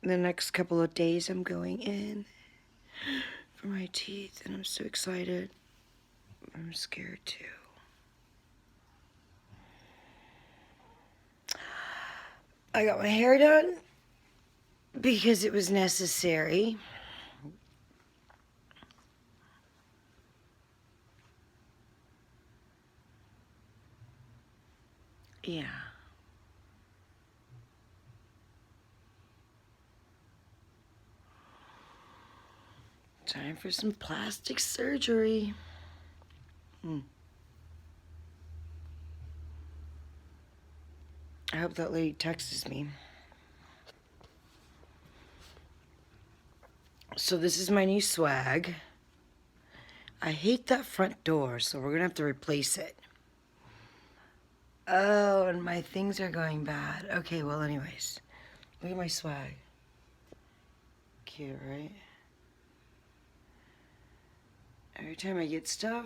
the next couple of days I'm going in for my teeth, and I'm so excited. I'm scared too. I got my hair done because it was necessary. Yeah. Time for some plastic surgery. I hope that lady texts me. So this is my new swag. I hate that front door, so we're gonna have to replace it. Oh, and my things are going bad. Okay, well, anyways, look at my swag. Cute, right? Every time I get stuff,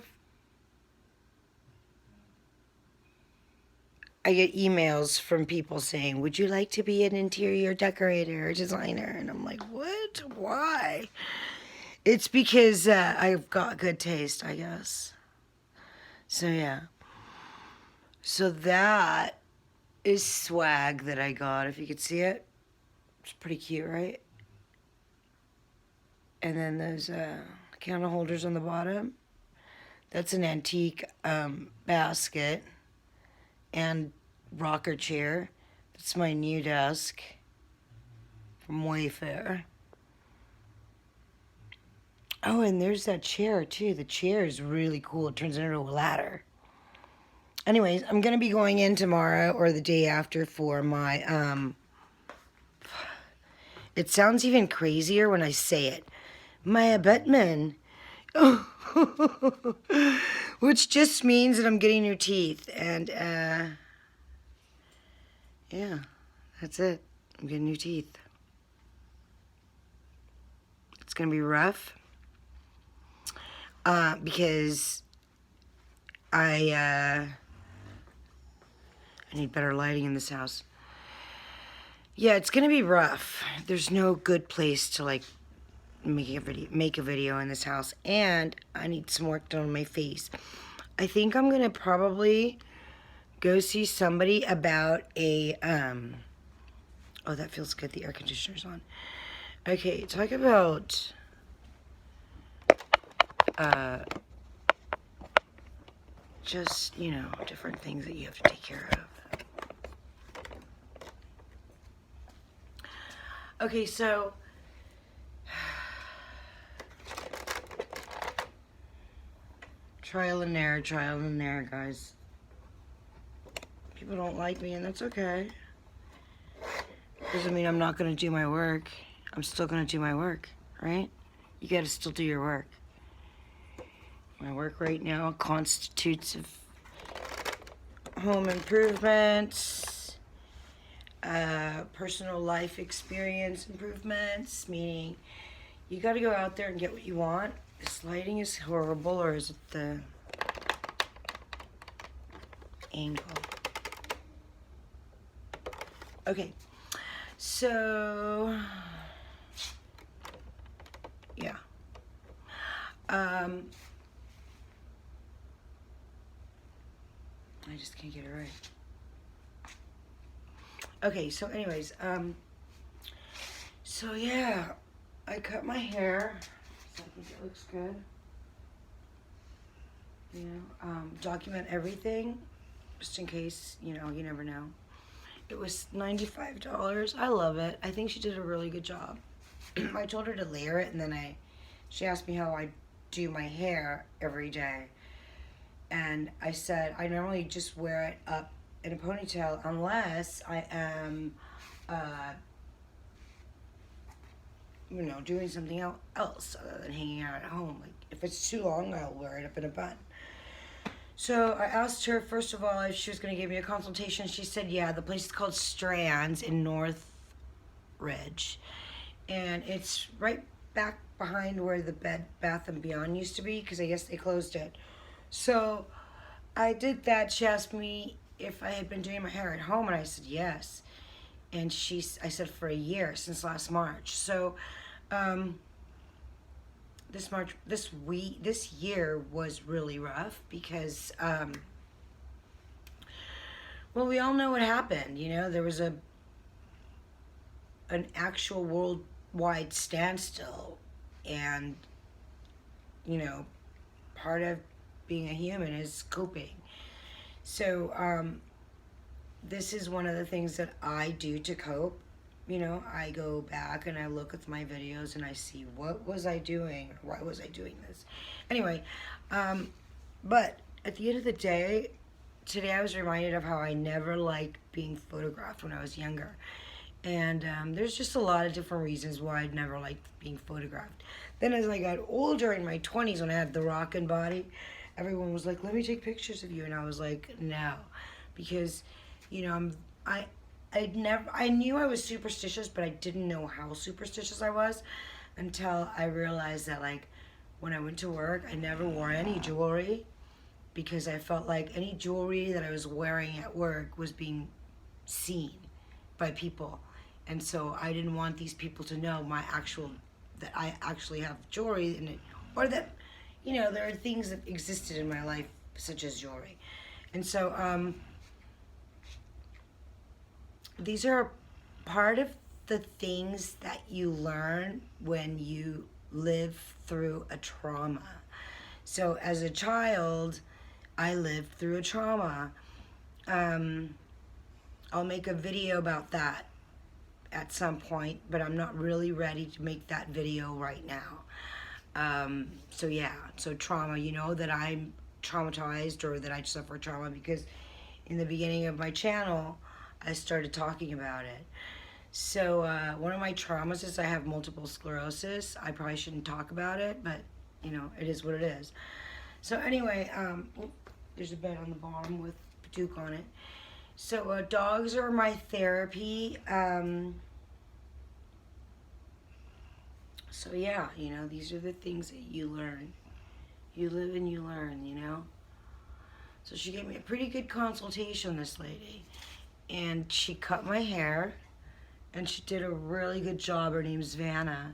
I get emails from people saying, would you like to be an interior decorator or designer? And I'm like, what? Why? It's because I've got good taste, I guess. So, yeah. So that is swag that I got, if you could see it. It's pretty cute, right? And then those candle holders on the bottom. That's an antique basket and rocker chair. That's my new desk from Wayfair. Oh, and there's that chair too. The chair is really cool. It turns into a ladder. Anyways, I'm gonna be going in tomorrow or the day after for my it sounds even crazier when I say it. My abutment. Which just means that I'm getting new teeth. And yeah, that's it. I'm getting new teeth. It's gonna be rough. Because I need better lighting in this house. Yeah, it's gonna be rough. There's no good place to like make a video in this house, and I need some work done on my face. I think I'm gonna probably go see somebody about a oh, that feels good. The air conditioner's on. Okay, talk about just, you know, different things that you have to take care of. Okay, so trial and error, guys. People don't like me, and that's okay. Doesn't mean I'm not gonna do my work. I'm still gonna do my work, right? You gotta still do your work. My work right now constitutes of home improvements, personal life experience improvements, meaning you got to go out there and get what you want. This lighting is horrible, or is it the angle? Okay, so yeah. I just can't get it right. Okay, so anyways, so yeah, I cut my hair, so I think it looks good. You know, document everything, just in case, you know, you never know. It was $95. I love it. I think she did a really good job. I told her to layer it, and then she asked me how I do my hair every day. And I said, I normally just wear it up in a ponytail unless I am, you know, doing something else other than hanging out at home. Like, if it's too long, I'll wear it up in a bun. So I asked her, first of all, if she was going to give me a consultation. She said, yeah, the place is called Strands in North Ridge. And it's right back behind where the Bed Bath & Beyond used to be, because I guess they closed it. So I did that. She asked me if I had been doing my hair at home, and I said yes. And I said for a year, since last March. So, this year was really rough because, well, we all know what happened. You know, there was an actual worldwide standstill, and you know, part of being a human is coping. So, this is one of the things that I do to cope. You know, I go back and I look at my videos and I see what was I doing, or why was I doing this. Anyway, but at the end of the day, today I was reminded of how I never liked being photographed when I was younger. And there's just a lot of different reasons why I'd never liked being photographed. Then as I got older, in my 20s, when I had the rockin' body, everyone was like, let me take pictures of you. And I was like, no. Because, you know, I knew I was superstitious, but I didn't know how superstitious I was until I realized that, like, when I went to work, I never wore any jewelry because I felt like any jewelry that I was wearing at work was being seen by people. And so I didn't want these people to know that I actually have jewelry in it, or that, you know, there are things that existed in my life such as jewelry. And so, these are part of the things that you learn when you live through a trauma. So as a child, I lived through a trauma. I'll make a video about that at some point, but I'm not really ready to make that video right now. So yeah, so trauma, you know that I'm traumatized or that I suffer trauma because in the beginning of my channel, I started talking about it. So one of my traumas is I have multiple sclerosis. I probably shouldn't talk about it, but you know, it is what it is. So anyway, there's a bed on the bottom with Duke on it. So dogs are my therapy. So yeah, you know, these are the things that you learn. You live and you learn, you know. So she gave me a pretty good consultation, this lady. And she cut my hair. And she did a really good job. Her name's Vanna.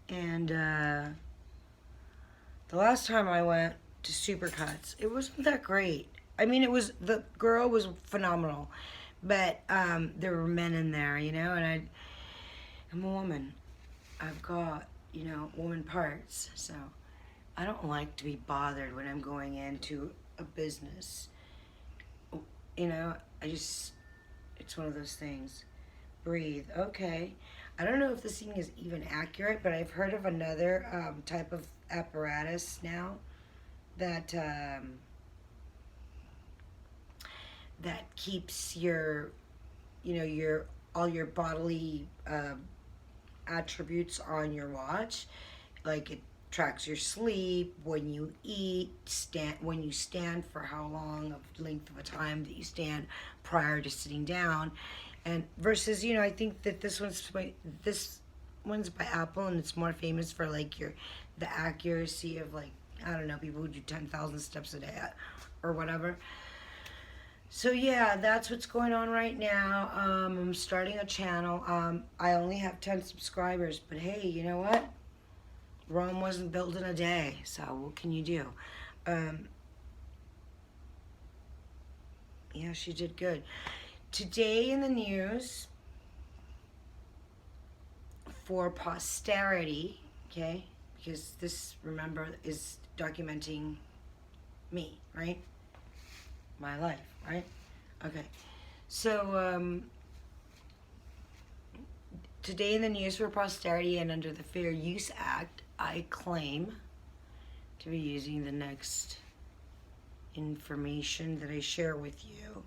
And the last time I went to Supercuts, it wasn't that great. I mean, the girl was phenomenal, but there were men in there, you know, and I'm a woman. I've got, you know, woman parts, so I don't like to be bothered when I'm going into a business. You know, it's one of those things. Breathe, okay. I don't know if this thing is even accurate, but I've heard of another type of apparatus now that that keeps your, you know, all your bodily attributes on your watch. Like it tracks your sleep, when you eat, when you stand, for how long of length of a time that you stand prior to sitting down, and versus, you know, I think that this one's by Apple, and it's more famous for like the accuracy of, like, I don't know, people who do 10,000 steps a day or whatever. So yeah, that's what's going on right now. I'm starting a channel. I only have 10 subscribers, but hey, you know what? Rome wasn't built in a day, so what can you do? Yeah, she did good. Today in the news, for posterity, okay? Because this, remember, is documenting me, right? My life, right? Okay. So, today in the news, for posterity and under the Fair Use Act, I claim to be using the next information that I share with you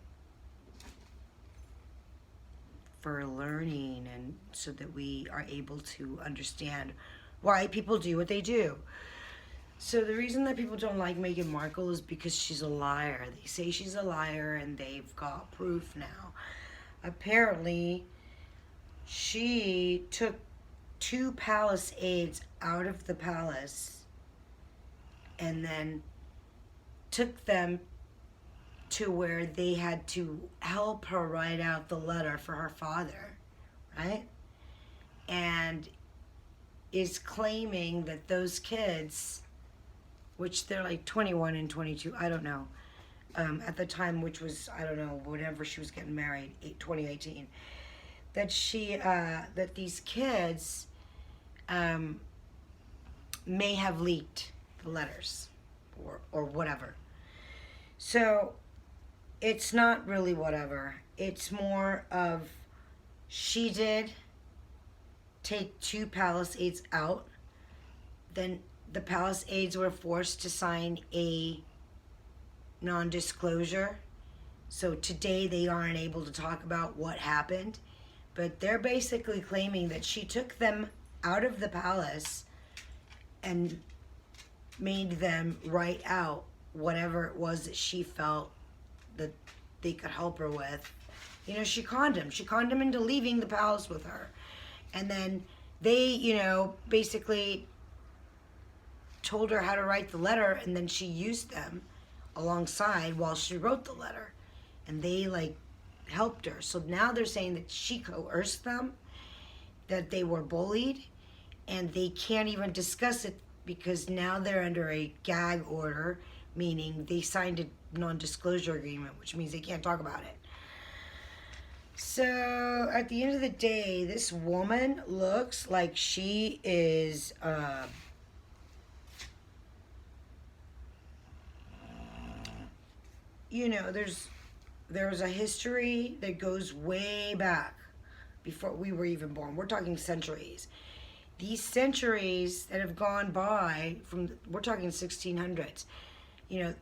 for learning, and so that we are able to understand why people do what they do. So the reason that people don't like Meghan Markle is because she's a liar. They say she's a liar, and they've got proof now. Apparently, she took 2 palace aides out of the palace and then took them to where they had to help her write out the letter for her father. right? And is claiming that those kids, which they're like 21 and 22, I don't know, at the time, which was, I don't know, whenever she was getting married, 2018, that these kids may have leaked the letters or whatever. So it's not really whatever. It's more of she did take two palace aides out. Then the palace aides were forced to sign a non-disclosure. So today they aren't able to talk about what happened. But they're basically claiming that she took them out of the palace and made them write out whatever it was that she felt that they could help her with. You know, she conned him. She conned him into leaving the palace with her. And then they, you know, basically told her how to write the letter, and then she used them alongside while she wrote the letter. And they, like, helped her. So now they're saying that she coerced them, that they were bullied, and they can't even discuss it because now they're under a gag order, meaning they signed a non-disclosure agreement, which means they can't talk about it. So at the end of the day, this woman looks like she is you know, there's a history that goes way back before we were even born. We're talking centuries. These centuries that have gone by we're talking 1600s. You know,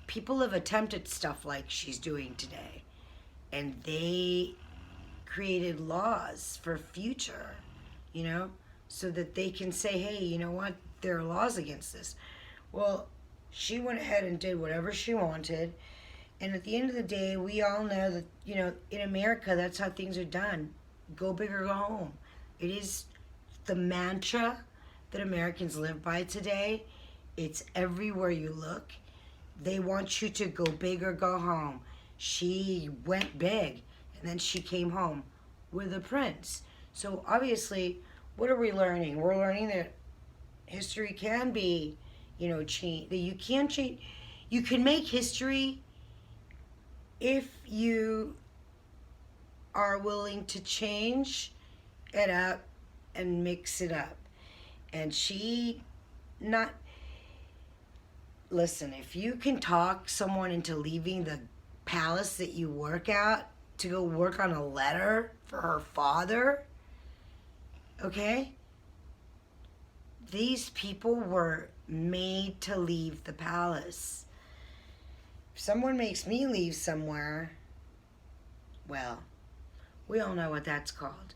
people have attempted stuff like she's doing today. And they created laws for future, you know, so that they can say, hey, you know what, there are laws against this. Well, she went ahead and did whatever she wanted. And at the end of the day, we all know that, you know, in America, that's how things are done. Go big or go home. It is the mantra that Americans live by today. It's everywhere you look. They want you to go big or go home. She went big, and then she came home with a prince. So obviously, what are we learning? We're learning that history can be, you know, change. That you can change. You can make history if you are willing to change it up and mix it up. And she not listen. If you can talk someone into leaving the palace that you work at to go work on a letter for her father, okay? These people were made to leave the palace. If someone makes me leave somewhere, well, we all know what that's called.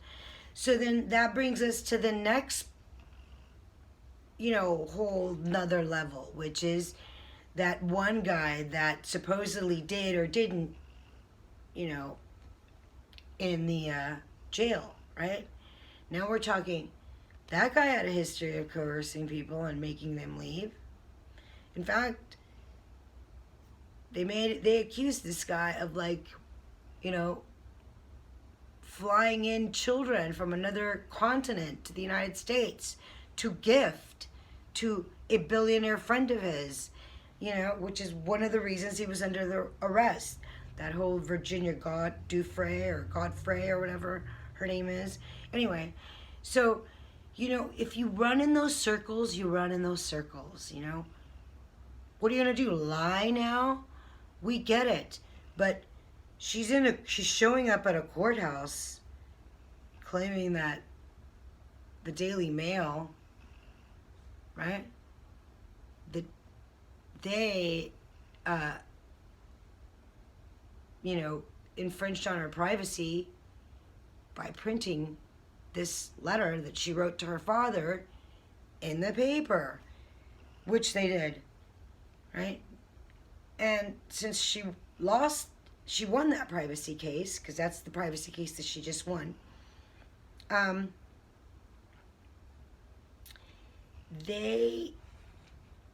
So then that brings us to the next, you know, whole nother level, which is that one guy that supposedly did or didn't, you know, in the jail, right? Now we're talking, that guy had a history of coercing people and making them leave. In fact, they accused this guy of, like, you know, flying in children from another continent to the United States to gift to a billionaire friend of his, you know, which is one of the reasons he was under the arrest. That whole Virginia Godfrey or whatever her name is. Anyway, so, you know, if you run in those circles, you run in those circles, you know. What are you going to do, lie now? We get it. But she's showing up at a courthouse claiming that the Daily Mail, right, that they, you know, infringed on her privacy by printing this letter that she wrote to her father in the paper, which they did, right? And since she won that privacy case, because that's the privacy case that she just won,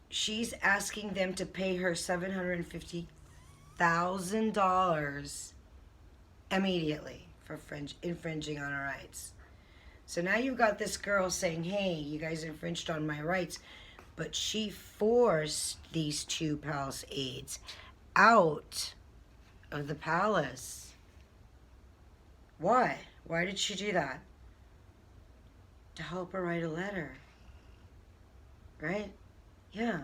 she's asking them to pay her $750,000 immediately for infringing on our rights. So now you've got this girl saying, hey, you guys infringed on my rights. But she forced these two palace aides out of the palace. Why? Why did she do that? To help her write a letter. Right? Yeah.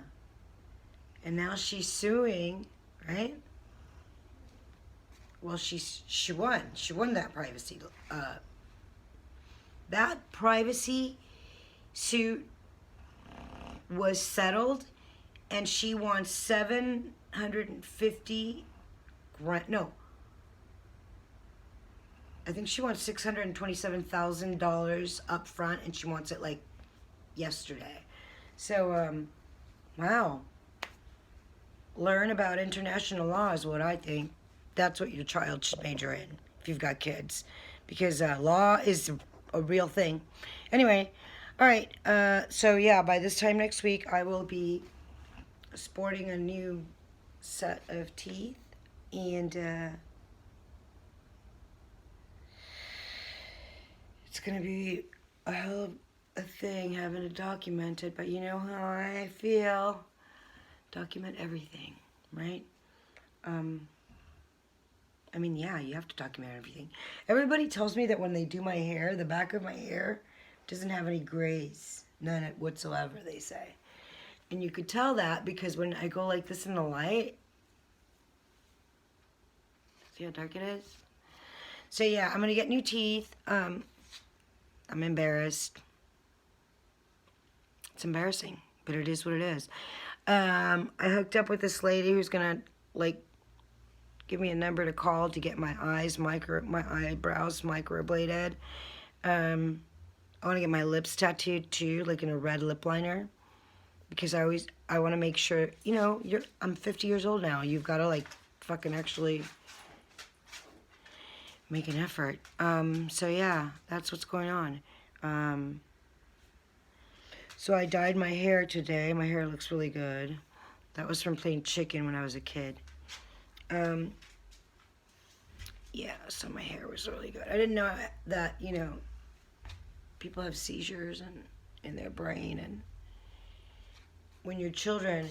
And now she's suing, right? Well, she won. She won that privacy. That privacy suit was settled, and she won $750 grand. No, I think she wants $627,000 up front, and she wants it like yesterday. So, wow. Learn about international law is what I think. That's what your child should major in if you've got kids, because law is a real thing. Anyway, all right. So yeah, by this time next week, I will be sporting a new set of teeth, and it's gonna be a hell of a thing having it documented. But you know how I feel. Document everything, right? I mean, yeah, you have to document everything. Everybody tells me that when they do my hair, the back of my hair doesn't have any grays. None whatsoever, they say. And you could tell that because when I go like this in the light, see how dark it is? So yeah, I'm going to get new teeth. I'm embarrassed. It's embarrassing, but it is what it is. I hooked up with this lady who's going to, like, give me a number to call to get my eyebrows microbladed. I want to get my lips tattooed too, like in a red lip liner, because I want to make sure, you know, I'm 50 years old now. You've got to like fucking actually make an effort. So yeah, that's what's going on. So I dyed my hair today. My hair looks really good. That was from playing chicken when I was a kid. Yeah, so my hair was really good. I didn't know that, you know, people have seizures in their brain, and when you're children,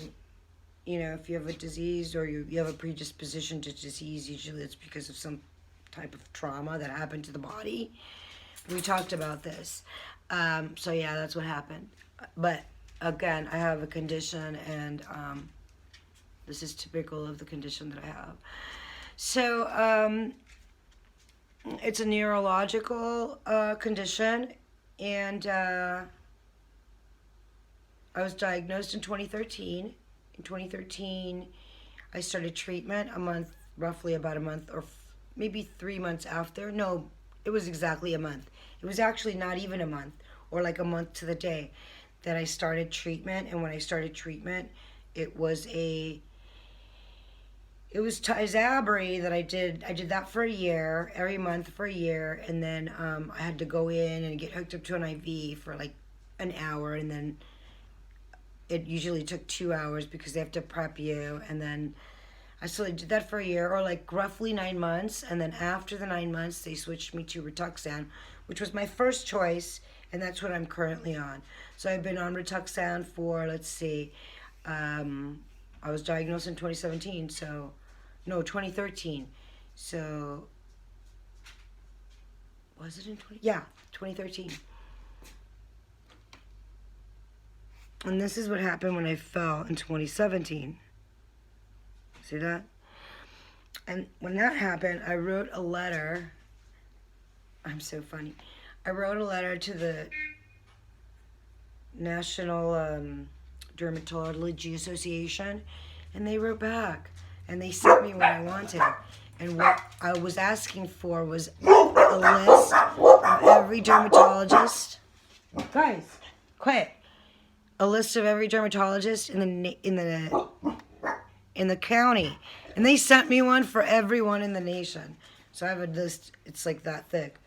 you know, if you have a disease or you have a predisposition to disease, usually it's because of some type of trauma that happened to the body. We talked about this. So yeah, that's what happened. But again, I have a condition, and this is typical of the condition that I have. So it's a neurological condition, and I was diagnosed in 2013. In 2013, I started treatment roughly about a month, or maybe 3 months after. No, it was exactly a month. It was actually not even a month, or like a month to the day that I started treatment. And when I started treatment, it was Tysabri that I did. I did that for a year, every month for a year, and then I had to go in and get hooked up to an IV for like an hour, and then it usually took 2 hours because they have to prep you, and then I still did that for a year, or like roughly 9 months, and then after the 9 months, they switched me to Rituxan, which was my first choice, and that's what I'm currently on. So I've been on Rituxan for, let's see, I was diagnosed in 2017, so, no, 2013, so, was it in 2013. And this is what happened when I fell in 2017. See that? And when that happened, I wrote a letter. I'm so funny. I wrote a letter to the National Dermatology Association, and they wrote back, and they sent me what I wanted. And what I was asking for was a list of every dermatologist. Guys, quiet. A list of every dermatologist in the county, and they sent me one for everyone in the nation. So I have a list. It's like that thick.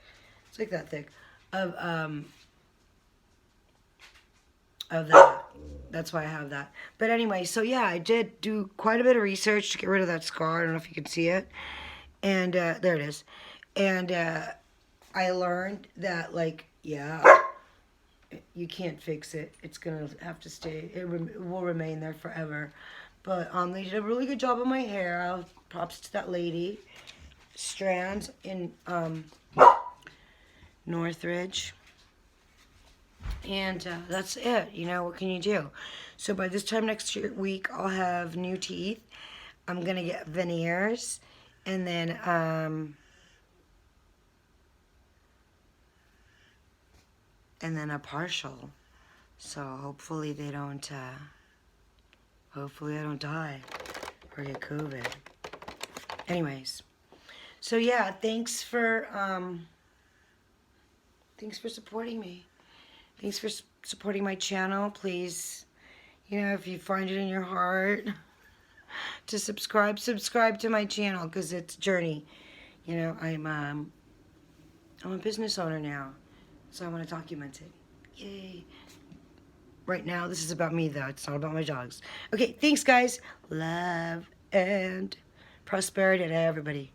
It's like that thick of that. That's why I have that. But anyway, so yeah, I did do quite a bit of research to get rid of that scar. I don't know if you can see it. And there it is. And I learned that, like, yeah, you can't fix it. It's gonna have to stay. It will remain there forever. But they did a really good job on my hair. Props to that lady, Strand in Northridge. And that's it. You know, what can you do? So by this time next week, I'll have new teeth. I'm gonna get veneers, and then a partial. So hopefully they don't. Hopefully I don't die or get COVID. Anyways, so yeah, thanks for supporting me. Thanks for supporting my channel. Please, you know, if you find it in your heart to subscribe to my channel, because it's a journey. You know, I'm a business owner now, so I want to document it. Yay. Right now, this is about me, though. It's not about my dogs. Okay, thanks, guys. Love and prosperity to everybody.